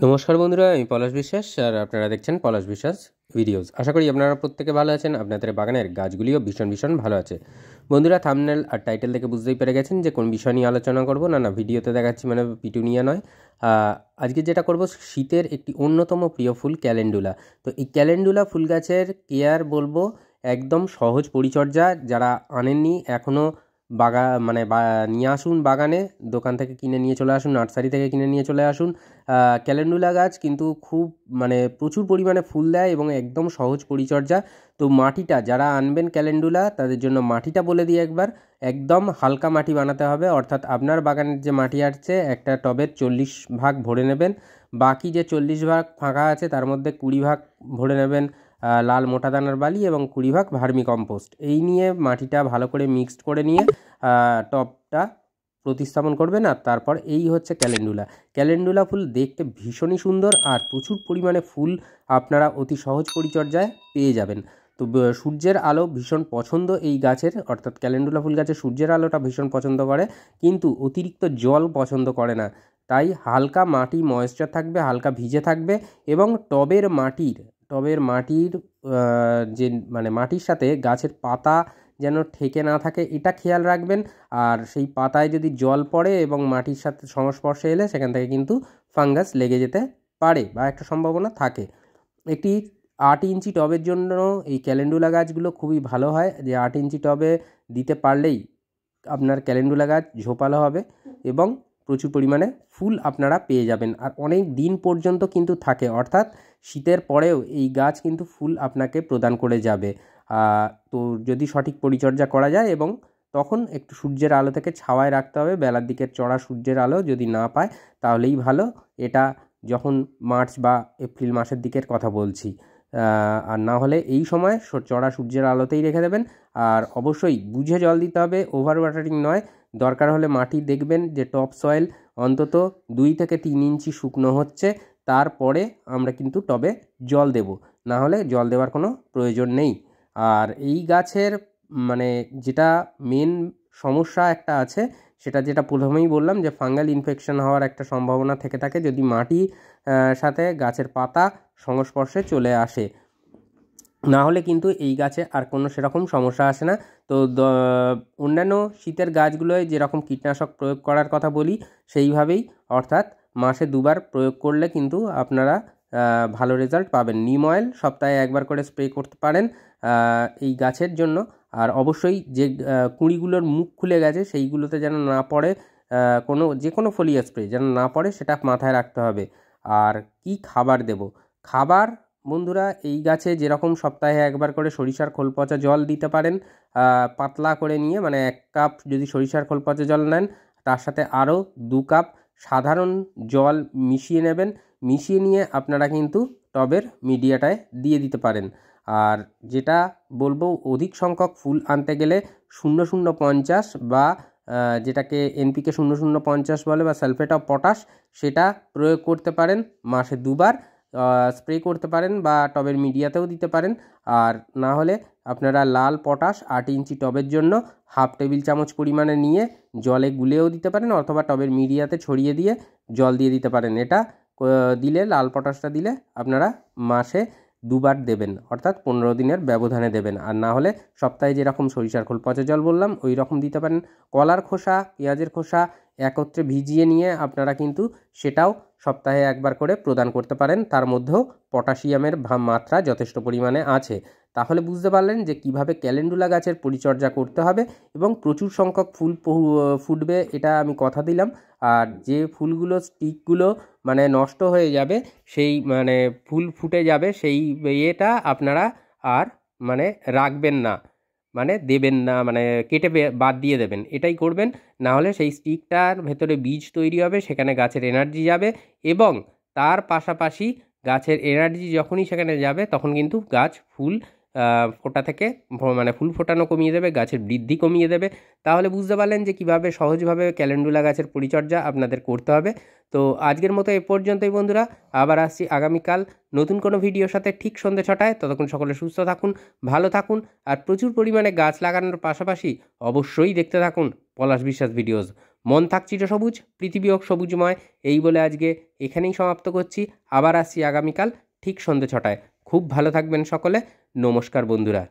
নমস্কার বন্ধুরা, আমি পলাশ বিশ্বাস আর আপনারা দেখছেন পলাশ বিশ্বাস ভিডিওস। আশা করি আপনারা প্রত্যেকে ভালো আছেন। আপনাদের বাগানের গাছগুলিও ভীষণ ভালো আছে। বন্ধুরা, থাম্বনেল আর টাইটেল থেকে বুঝতেই পেরে গেছেন যে কোন বিষয় নিয়ে আলোচনা করব। না ভিডিওতে দেখাচ্ছি মানে পিটুনিয়া নয়। আজকে যেটা করব, শীতের একটি অন্যতম প্রিয় ফুল ক্যালেন্ডুলা। তো এই ক্যালেন্ডুলা ফুল গাছের কেয়ার বলবো একদম সহজ পরিচর্যা। যারা আনেননি এখনও নিয়ে আসুন বাগানে, দোকান থেকে কিনে নিয়ে চলে আসুন, নার্সারি থেকে কিনে নিয়ে চলে আসুন। ক্যালেন্ডুলা গাছ কিন্তু খুব প্রচুর পরিমাণে ফুল দেয় এবং একদম সহজ পরিচর্যা। তো মাটিটা যারা আনবেন ক্যালেন্ডুলা, তাদের জন্য মাটিটা বলে দিই একবার। একদম হালকা মাটি বানাতে হবে, অর্থাৎ আপনার বাগানের যে মাটি আছে একটা টবের 40 ভাগ ভরে নেবেন, বাকি যে 40 ভাগ ফাঁকা আছে তার মধ্যে 20 ভাগ ভরে নেবেন লাল মোটা দানার বালি এবং 20 ভাগ ভার্মি কম্পোস্ট। এই নিয়ে মাটিটা ভালো করে মিক্সড করে নিয়ে টবটা প্রতিস্থাপন করবেন। আর তারপর এই হচ্ছে ক্যালেন্ডুলা। ক্যালেন্ডুলা ফুল দেখতে ভীষণই সুন্দর আর প্রচুর পরিমাণে ফুল আপনারা অতি সহজ পরিচর্যায় পেয়ে যাবেন। তো সূর্যের আলো ভীষণ পছন্দ এই গাছের, অর্থাৎ ক্যালেন্ডুলা ফুল গাছের সূর্যের আলোটা ভীষণ পছন্দ করে, কিন্তু অতিরিক্ত জল পছন্দ করে না। তাই হালকা মাটি ময়েশ্চার থাকবে, হালকা ভিজে থাকবে এবং টবের মাটির যে মাটির সাথে গাছের পাতা যেন ঠেকে না থাকে এটা খেয়াল রাখবেন। আর সেই পাতায় যদি জল পড়ে এবং মাটির সাথে সংস্পর্শে এলে সেখান থেকে কিন্তু ফাঙ্গাস লেগে যেতে পারে বা একটা সম্ভাবনা থাকে। একটি 8 ইঞ্চি টবের জন্য এই ক্যালেন্ডুলা গাছগুলো খুবই ভালো হয়, যে 8 ইঞ্চি টবে দিতে পারলেই আপনার ক্যালেন্ডুলা গাছ ঝোপালো হবে এবং প্রচুর পরিমাণে ফুল আপনারা পেয়ে যাবেন। আর অনেক দিন পর্যন্ত কিন্তু থাকে, অর্থাৎ শীতের পরেও এই গাছ কিন্তু ফুল আপনাকে প্রদান করে যাবে। তো যদি সঠিক পরিচর্যা করা যায় এবং তখন একটু সূর্যের আলো থেকে ছাওয়ায় রাখতে হবে। বেলার দিকের চড়া সূর্যের আলো যদি না পায় তাহলেই ভালো। এটা যখন মার্চ বা এপ্রিল মাসের দিকের কথা বলছি। আর না হলে এই সময় চড়া সূর্যের আলোতেই রেখে দেবেন। আর অবশ্যই বুঝে জল দিতে হবে, ওভার ওয়াটারিং নয়। দরকার হলে মাটি দেখবেন যে টপ সয়েল অন্তত 2 থেকে 3 ইঞ্চি শুকনো হচ্ছে, তারপরে আমরা কিন্তু টবে জল দেব, না হলে জল দেওয়ার কোনো প্রয়োজন নেই। আর এই গাছের যেটা মেন সমস্যা একটা আছে, সেটা যেটা প্রথমেই বললাম যে ফাঙ্গাল ইনফেকশন হওয়ার একটা সম্ভাবনা থেকে থাকে যদি মাটি সাথে গাছের পাতা সংস্পর্শে চলে আসে। না হলে কিন্তু এই গাছে আর কোনো সেরকম সমস্যা আসে না। তো অন্যান্য শীতের গাছগুলোয় যেরকম কীটনাশক প্রয়োগ করার কথা বলি সেইভাবেই, অর্থাৎ মাসে 2 বার প্রয়োগ করলে কিন্তু আপনারা ভালো রেজাল্ট পাবেন। নিম অয়েল সপ্তাহে 1 বার করে স্প্রে করতে পারেন এই গাছের জন্য। আর অবশ্যই যে কুঁড়িগুলোর মুখ খুলে গেছে সেইগুলোতে যেন না পড়ে যে কোনো ফোলিয়া স্প্রে যেন না পড়ে, সেটা মাথায় রাখতে হবে। আর কি খাবার দেব? খাবার বন্ধুরা, এই গাছে যেরকম সপ্তাহে 1 বার করে সরিষার খোল পচা জল দিতে পারেন পাতলা করে নিয়ে, 1 কাপ যদি সরিষার খোল পচা জল নেন তার সাথে আরও 2 কাপ সাধারণ জল মিশিয়ে নেবেন। মিশিয়ে নিয়ে আপনারা কিন্তু টবের মিডিয়াটায় দিয়ে দিতে পারেন। আর যেটা বলবো, অধিক সংখ্যক ফুল আনতে গেলে 0050 বা যেটাকে NPK 0050 বলে বা সালফেট অফ পটাশ, সেটা প্রয়োগ করতে পারেন। মাসে 2 বার স্প্রে করতে পারেন বা টবের মিডিয়াতেও দিতে পারেন। আর না হলে আপনারা লাল পটাশ 8 ইঞ্চি টবের জন্য হাফ টেবিল চামচ পরিমাণে নিয়ে জলে গুলেও দিতে পারেন, অথবা টবের মিডিয়াতে ছড়িয়ে দিয়ে জল দিয়ে দিতে পারেন। এটা দিলে, লাল পটাশটা দিলে আপনারা মাসে 2 বার দেবেন, অর্থাৎ 15 দিনের ব্যবধানে দেবেন। আর না হলে সপ্তাহে যেরকম সরিষার খোল পচা জল বললাম ওই রকম দিতে পারেন। কলার খোসা, পেঁয়াজের খোসা একত্রে ভিজিয়ে নিয়ে আপনারা কিন্তু সেটাও সপ্তাহে 1 বার করে প্রদান করতে পারেন। তার মধ্যেও পটাশিয়ামের মাত্রা যথেষ্ট পরিমাণে আছে। তাহলে বুঝতে পারলেন যে কিভাবে ক্যালেন্ডুলা গাছের পরিচর্যা করতে হবে এবং প্রচুর সংখ্যক ফুল ফুটবে, এটা আমি কথা দিলাম। আর যে ফুলগুলো স্টিকগুলো নষ্ট হয়ে যাবে, সেই ফুল ফুটে যাবে, সেই ইয়েটা আপনারা আর রাখবেন না, দেবেন না, কেটে বাদ দিয়ে দেবেন, এটাই করবেন। না হলে সেই স্টিকটার ভেতরে বীজ তৈরি হবে, সেখানে গাছের এনার্জি যাবে এবং তার পাশাপাশি গাছের এনার্জি যখনই সেখানে যাবে তখন কিন্তু গাছ ফুল ফোটা থেকে ফুল ফোটানো কমিয়ে দেবে, গাছের বৃদ্ধি কমিয়ে দেবে। তাহলে বুঝতে পারলেন যে কীভাবে সহজভাবে ক্যালেন্ডুলা গাছের পরিচর্যা আপনাদের করতে হবে। তো আজকের মতো এ পর্যন্তই বন্ধুরা, আবার আসছি আগামীকাল নতুন কোনো ভিডিওর সাথে ঠিক সন্ধ্যে 6টায়। ততক্ষণ সকলে সুস্থ থাকুন, ভালো থাকুন আর প্রচুর পরিমাণে গাছ লাগানোর পাশাপাশি অবশ্যই দেখতে থাকুন পলাশ বিশ্বাস ভিডিওস। মন থাক চিরসবুজ, পৃথিবী হোক সবুজময়। এই বলে আজকে এখানেই সমাপ্ত করছি। আবার আসছি আগামীকাল ঠিক সন্ধ্যে 6টায়। খুব ভালো থাকবেন সকলে। নমস্কার বন্ধুরা।